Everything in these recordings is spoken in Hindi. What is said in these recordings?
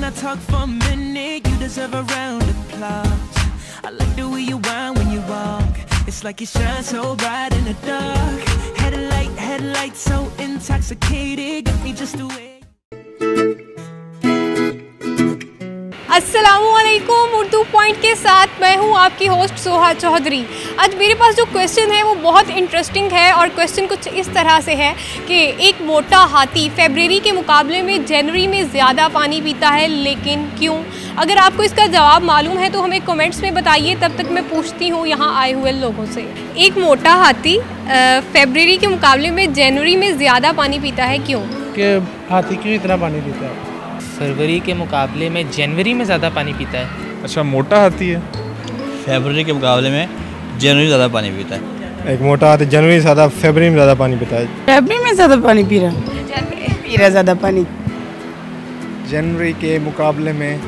I talk for a minute, you deserve a round of applause. I like the way you whine when you walk. It's like you shine so bright in the dark. Headlight so intoxicated, got me just the way. अस्सलामुअलैकुम, उर्दू पॉइंट के साथ मैं हूं आपकी होस्ट सोहा चौधरी। आज मेरे पास जो क्वेश्चन है वो बहुत इंटरेस्टिंग है और क्वेश्चन कुछ इस तरह से है कि एक मोटा हाथी फरवरी के मुकाबले में जनवरी में ज़्यादा पानी पीता है, लेकिन क्यों? अगर आपको इसका जवाब मालूम है तो हमें कमेंट्स में बताइए। तब तक मैं पूछती हूँ यहाँ आए हुए लोगों से, एक मोटा हाथी फरवरी के मुकाबले में जनवरी में ज़्यादा पानी पीता है, क्यों? कि हाथी क्यों इतना पानी पीता है? फरवरी के मुकाबले में जनवरी में ज़्यादा पानी पीता है। अच्छा, मोटा हाथी है। फरवरी के मुकाबले में जनवरी ज़्यादा पानी पीता है। एक मोटा हाथी जनवरी से ज़्यादा फरवरी में ज़्यादा पानी पीता है। फरवरी में ज़्यादा पानी पी रहा ज़्यादा पानी। जनवरी के मुकाबले में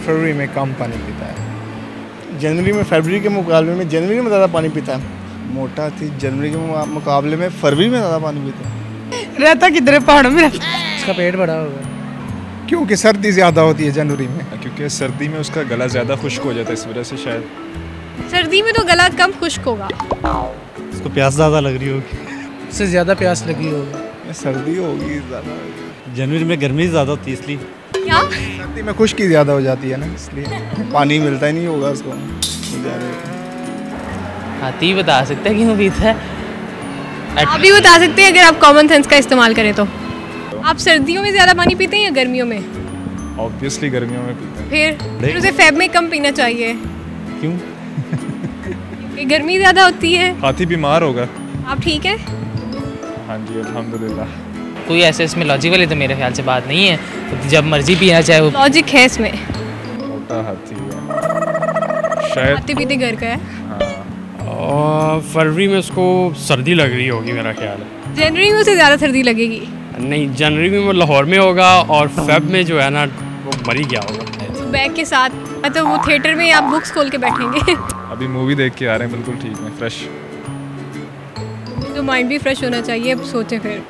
फरवरी में कम पानी पीता है। जनवरी में फरवरी के मुकाबले में जनवरी में ज़्यादा पानी पीता है। मोटा हाथी जनवरी के मुकाबले में फरवरी में ज़्यादा पानी पीता है। रहता किधर पहाड़ों में रहता। इसका पेट बड़ा होगा क्योंकि सर्दी ज़्यादा होती है जनवरी में, क्योंकि सर्दी में उसका गला ज़्यादा खुश्क हो जाता है, इस वजह से शायद। सर्दी में तो गला कम खुश्क होगा। उसको प्यास ज़्यादा लग रही होगी। उससे ज़्यादा प्यास लगी होगी। सर्दी होगी ज़्यादा। जनवरी में गर्मी ज़्यादा होती है इसलिए। क्या? सर्दी में खुश्की ज़्यादा हो जाती है ना, इसलिए पानी मिलता ही नहीं होगा उसको। हाथी बता सकता है क्यों पीता है? आप भी बता सकते हैं अगर आप कॉमन सेंस का इस्तेमाल करें तो। आप सर्दियों में ज़्यादा पानी पीते हैं या गर्मियों में? ऑब्वियसली गर्मियों में पीते हैं। फिर उसे फेब में कम पीना चाहिए। क्यों? क्योंकि गर्मी ज़्यादा होती है। हाथी बीमार होगा। आप ठीक है? हाँ जी, अल्हम्दुलिल्लाह। कोई ऐसे इसमें लॉजिक वाली तो मेरे ख्याल से बात नहीं है, तो जब मर्जी पीना चाहे वो। लॉजिक है इसमें। मोटा हाथी है शायद। हाथी पीते घर का है। और फरवरी में उसको सर्दी लग रही होगी मेरा ख्याल है। जनवरी में उसे ज़्यादा सर्दी लगेगी। नहीं, जनवरी में वो लाहौर में होगा और फेब में जो है ना वो मर ही गया होगा। बैग के साथ तो वो थिएटर में आप बुक्स खोल के बैठेंगे। अभी मूवी देख के आ रहे हैं, बिल्कुल ठीक है, फ्रेश। तो माइंड भी फ्रेश होना चाहिए। अब सोचें फिर।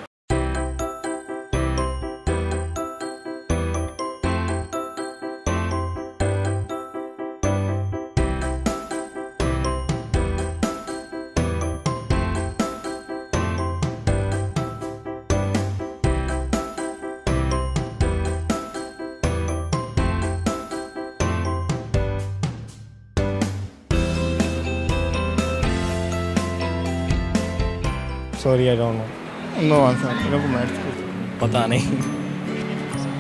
Sorry, I don't know. No answer, मेरे को मैथ पता नहीं।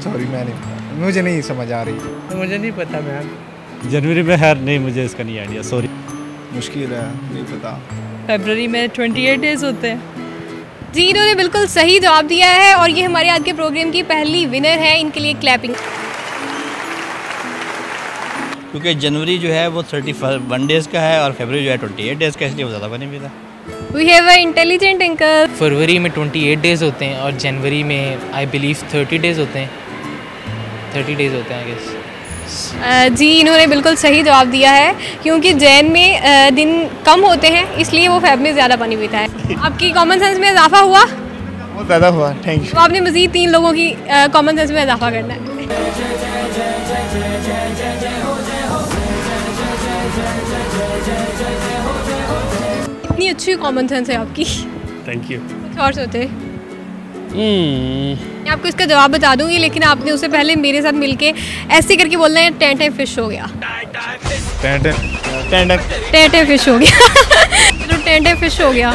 सॉरी, मैं नहीं पता, मुझे नहीं समझ आ रही। तो मुझे नहीं पता मैम। जनवरी में खैर नहीं, मुझे इसका नहीं आइडिया, सॉरी। मुश्किल है, नहीं पता। फरवरी में 28 डेज होते हैं। जी, इन्होंने बिल्कुल सही जवाब दिया है और ये हमारे आज के प्रोग्राम की पहली विनर है। इनके लिए क्लैपिंग। क्योंकि जनवरी जो है वो 31 डेज़ का है और फरवरी जो है 28 डेज़ का, इसलिए वो ज़्यादा पानी पीता है। We have an intelligent uncle. फरवरी में 28 डेज़ होते हैं और जनवरी में आई बिलीव 30 डेज़ होते हैं। 30 डेज़ होते हैं आई गेस। जी, इन्होंने बिल्कुल सही जवाब दिया है क्योंकि जैन में दिन कम होते हैं, इसलिए वो फेब में ज़्यादा पानी पीता है। आपकी कॉमन सेंस में इजाफा हुआ? बहुत ज़्यादा हुआ, थैंक यू। तो आपने मज़ीद 3 लोगों की कॉमन सेंस में इजाफा करना है। इतनी अच्छी कॉमन सेंस है आपकी। Thank you. कुछ और सोचे? मैं आपको इसका जवाब बता दूंगी, लेकिन आपने उससे पहले मेरे साथ मिलके ऐसे करके बोलना है, टें टें फिश हो गया। टें टें टें टें फिश हो गया। तो टें टें फिश हो गया।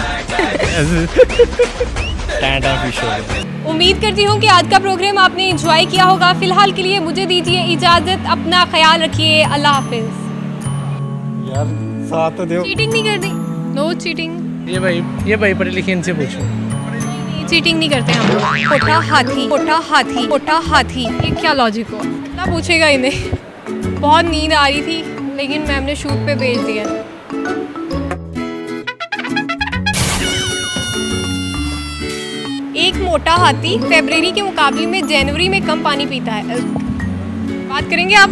उम्मीद करती हूँ कि आज का प्रोग्राम आपने एंजॉय किया होगा। फिलहाल के लिए मुझे दीजिए इजाज़त। अपना ख्याल रखिए। अल्लाह हाफिज़। यार साथ तो दो। चीटिंग नहीं करती। No cheating. ये भाई पढ़े लिखे, इनसे पूछो। चीटिंग नहीं करते हम लोग। मोटा हाथी, मोटा हाथी, मोटा हाथी, ये क्या लॉजिक हो? क्या पूछेगा इन्हें? बहुत नींद आ रही थी, लेकिन मैम ने शूट पे भेज दिया। एक मोटा हाथी फरवरी के मुकाबले में जनवरी में कम पानी पीता है। बात करेंगे आप?